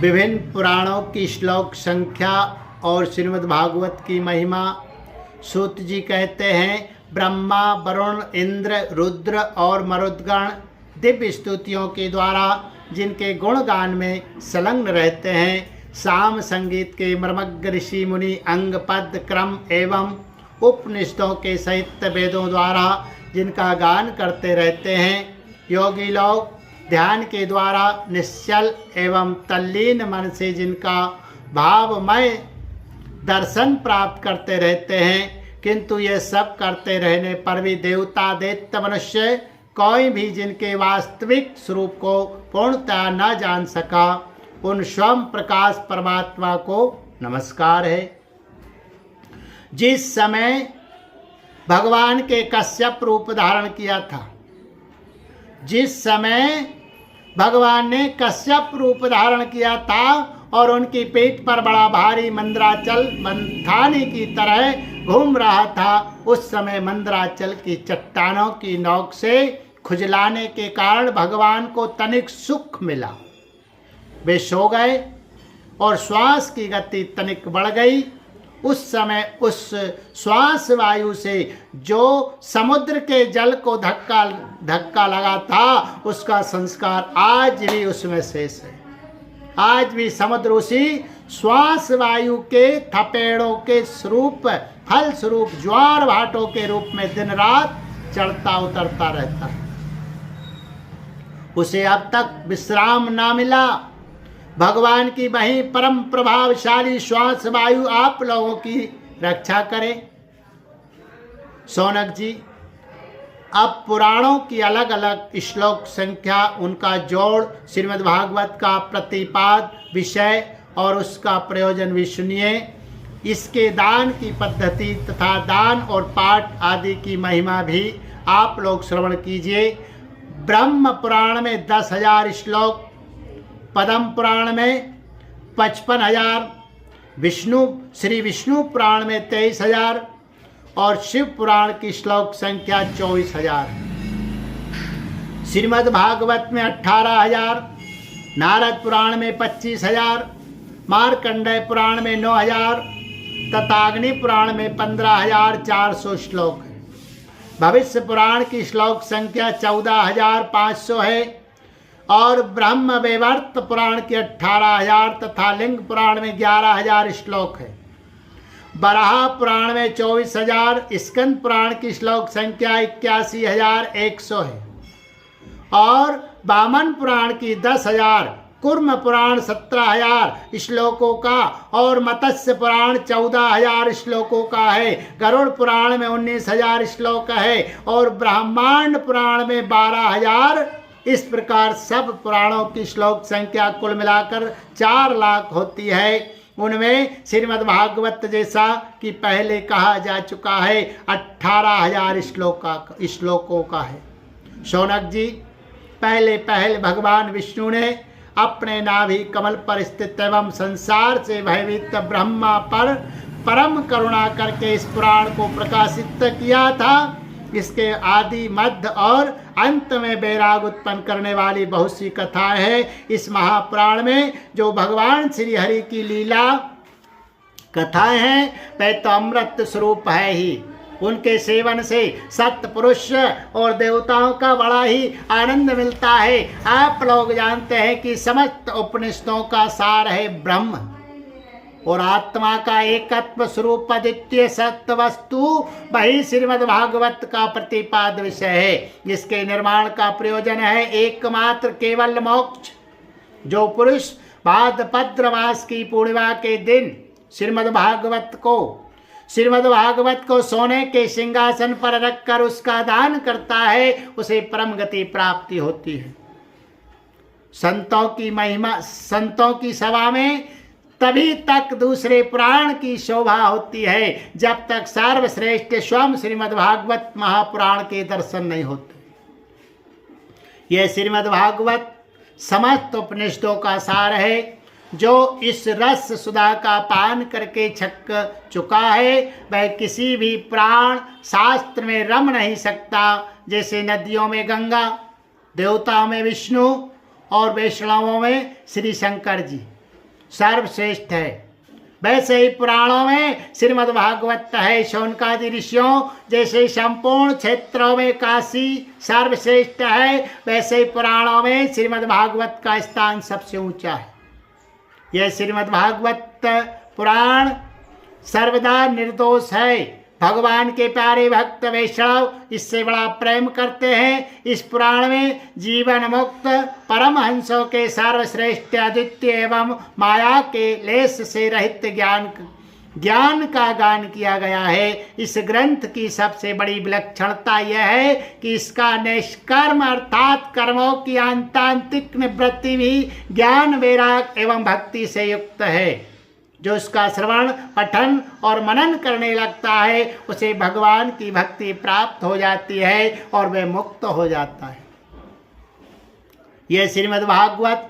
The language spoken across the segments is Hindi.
विभिन्न पुराणों की श्लोक संख्या और श्रीमद् भागवत की महिमा। सूत जी कहते हैं, ब्रह्मा, वरुण, इंद्र, रुद्र और मरुद्गण दिव्य स्तुतियों के द्वारा जिनके गुणगान में संलग्न रहते हैं, साम संगीत के मर्मज्ञ ऋषि मुनि अंग पद क्रम एवं उपनिषदों के सहित वेदों द्वारा जिनका गान करते रहते हैं, योगी लोग ध्यान के द्वारा निश्चल एवं तल्लीन मन से जिनका भावमय दर्शन प्राप्त करते रहते हैं, किंतु ये सब करते रहने पर भी देवता दैत्य मनुष्य कोई भी जिनके वास्तविक स्वरूप को पूर्णतः न जान सका, उन स्वयं प्रकाश परमात्मा को नमस्कार है। जिस समय भगवान के कश्यप रूप धारण किया था, जिस समय भगवान ने कश्यप रूप धारण किया था और उनकी पीठ पर बड़ा भारी मंदराचल मंथानी की तरह घूम रहा था, उस समय मंदराचल की चट्टानों की नोक से खुजलाने के कारण भगवान को तनिक सुख मिला। वे सो गए और श्वास की गति तनिक बढ़ गई। उस समय उस श्वास वायु से जो समुद्र के जल को धक्का लगा था, उसका संस्कार आज भी उसमें शेष है। आज भी समुद्र उसी श्वास वायु के थपेड़ों के स्वरूप फल स्वरूप ज्वार भाटों के रूप में दिन रात चढ़ता उतरता रहता है। उसे अब तक विश्राम ना मिला। भगवान की वही परम प्रभावशाली श्वास वायु आप लोगों की रक्षा करे। शौनक जी, अब पुराणों की अलग अलग श्लोक संख्या, उनका जोड़, श्रीमद् भागवत का प्रतिपाद विषय और उसका प्रयोजन भी सुनिए। इसके दान की पद्धति तथा दान और पाठ आदि की महिमा भी आप लोग श्रवण कीजिए। ब्रह्म पुराण में 10,000 श्लोक, पद्म पुराण में 55,000, श्री विष्णु पुराण में 23,000 और शिव पुराण की श्लोक संख्या 24,000। श्रीमद् भागवत में 18,000, नारद पुराण में 25,000, मार्कंडेय पुराण में 9,000 तथा अग्नि पुराण में 15,400 श्लोक है। भविष्य पुराण की श्लोक संख्या 14,500 है और ब्रह्म वैवर्त पुराण की 18,000 तथा लिंग पुराण में 11,000 श्लोक है। बराह पुराण में 24,000, स्कंद पुराण की श्लोक संख्या 81,100 है और वामन पुराण की 10,000, कुर्म पुराण 17,000 श्लोकों का और मत्स्य पुराण 14,000 श्लोकों का है। गरुड़ पुराण में 19,000 श्लोक है और ब्रह्मांड पुराण में 12,000। इस प्रकार सब पुराणों की श्लोक संख्या कुल मिलाकर 4 लाख होती है। उनमें श्रीमद् भागवत जैसा कि पहले कहा जा चुका है 18,000 श्लोकों का है। शौनक जी, पहले भगवान विष्णु ने अपने नाभि कमल पर स्थित एवं संसार से भयभीत ब्रह्मा पर परम करुणा करके इस पुराण को प्रकाशित किया था। इसके आदि मध्य और अंत में वैराग उत्पन्न करने वाली बहुत सी कथाएं हैं। इस महापुराण में जो भगवान श्री हरि की लीला कथाएं हैं, वह तो अमृत स्वरूप है ही। उनके सेवन से सत्य पुरुष और देवताओं का बड़ा ही आनंद मिलता है। आप लोग जानते हैं कि समस्त उपनिषदों का सार है ब्रह्म और आत्मा का एकत्व स्वरूप अद्वितीय सत्य वस्तु वही श्रीमद् भागवत का प्रतिपाद विषय है, जिसके निर्माण का प्रयोजन है एकमात्र केवल मोक्ष। जो पुरुष भाद्रपद मास की पूर्णिमा के दिन श्रीमद् भागवत को सोने के सिंहासन पर रखकर उसका दान करता है, उसे परम गति प्राप्ति होती है। संतों की महिमा, संतों की सभा में तभी तक दूसरे पुराण की शोभा होती है जब तक सर्वश्रेष्ठ स्वयं श्रीमद् भागवत महापुराण के दर्शन नहीं होते। यह श्रीमद् भागवत समस्त उपनिषदों का सार है। जो इस रस सुधा का पान करके छक चुका है, वह किसी भी प्राण शास्त्र में रम नहीं सकता। जैसे नदियों में गंगा, देवताओं में विष्णु और वैष्णवों में श्री शंकर जी, सर्वश्रेष्ठ है। वैसे ही पुराणों में श्रीमद् भागवत है। शौनकादि ऋषियों जैसे संपूर्ण क्षेत्रों में काशी सर्वश्रेष्ठ है, वैसे ही पुराणों में श्रीमद् भागवत का स्थान सबसे ऊंचा है। यह श्रीमद् भागवत पुराण सर्वदा निर्दोष है। भगवान के प्यारे भक्त वैष्णव इससे बड़ा प्रेम करते हैं। इस पुराण में जीवन मुक्त परमहंसों के सर्वश्रेष्ठ अद्वितीय एवं माया के लेस से रहित ज्ञान का गान किया गया है। इस ग्रंथ की सबसे बड़ी विलक्षणता यह है कि इसका निष्कर्म अर्थात कर्मों की आंतरिक निवृत्ति भी ज्ञान वैराग एवं भक्ति से युक्त है। जो इसका श्रवण पठन और मनन करने लगता है उसे भगवान की भक्ति प्राप्त हो जाती है और वह मुक्त हो जाता है। यह श्रीमद् भागवत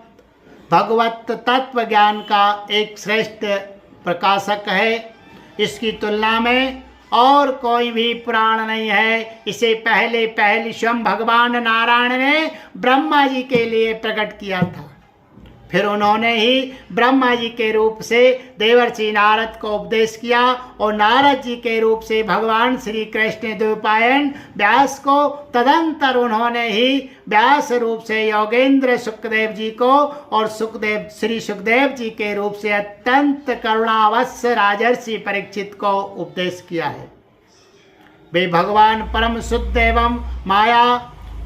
भगवत तत्व ज्ञान का एक श्रेष्ठ प्रकाशक है। इसकी तुलना में और कोई भी पुराण नहीं है। इसे पहले स्वयं भगवान नारायण ने ब्रह्मा जी के लिए प्रकट किया था। फिर उन्होंने ही ब्रह्मा जी के रूप से देवर्षि नारद को उपदेश किया और नारद जी के रूप से भगवान श्री कृष्ण द्वैपायन व्यास को, तदंतर उन्होंने ही व्यास रूप से योगेंद्र सुखदेव जी को और श्री सुखदेव जी के रूप से अत्यंत करुणावश्य राजर्षि परीक्षित को उपदेश किया है। वे भगवान परम शुद्ध एवं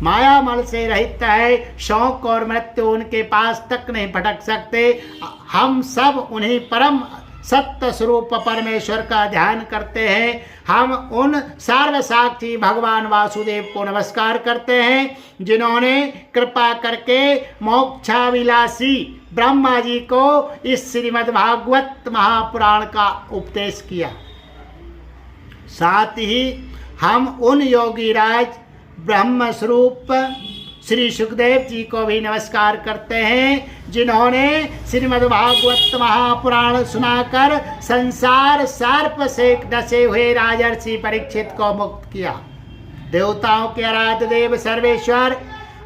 मायामल से रहित है। शौक और मृत्यु उनके पास तक नहीं भटक सकते। हम सब उन्हीं परम सत्य स्वरूप परमेश्वर का ध्यान करते हैं। हम उन सर्वसाक्षी भगवान वासुदेव को नमस्कार करते हैं जिन्होंने कृपा करके मोक्षाभिलाषी ब्रह्मा जी को इस श्रीमद् भागवत महापुराण का उपदेश किया। साथ ही हम उन योगी राज ब्रह्म स्वरूप श्री सुखदेव जी को भी नमस्कार करते हैं जिन्होंने श्रीमद् भागवत महापुराण सुनाकर संसार सर्प से डसे हुए राजर्षि परीक्षित को मुक्त किया। देवताओं के आराध्य देव सर्वेश्वर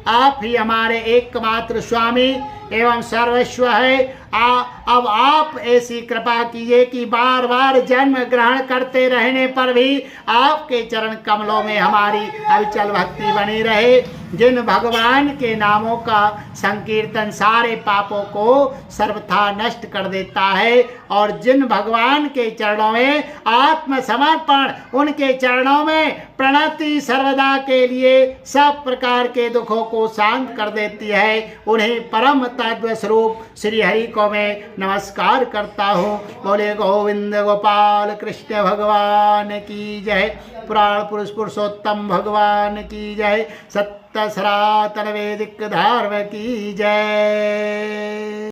आप ही हमारे एकमात्र स्वामी एवं सर्वस्व है। अब आप ऐसी कृपा कीजिए कि बार बार जन्म ग्रहण करते रहने पर भी आपके चरण कमलों में हमारी अविचल भक्ति बनी रहे। जिन भगवान के नामों का संकीर्तन सारे पापों को सर्वथा नष्ट कर देता है और जिन भगवान के चरणों में आत्मसमर्पण, उनके चरणों में प्रणति सर्वदा के लिए सब प्रकार के दुखों को शांत कर देती है, उन्हें परम तत्व स्वरूप श्री हरि को मैं नमस्कार करता हूँ। बोले गोविंद गोपाल कृष्ण भगवान की जय। पुराण पुरुष पुरुषोत्तम भगवान की जय। सत्य सनातन वैदिक धर्म की जय।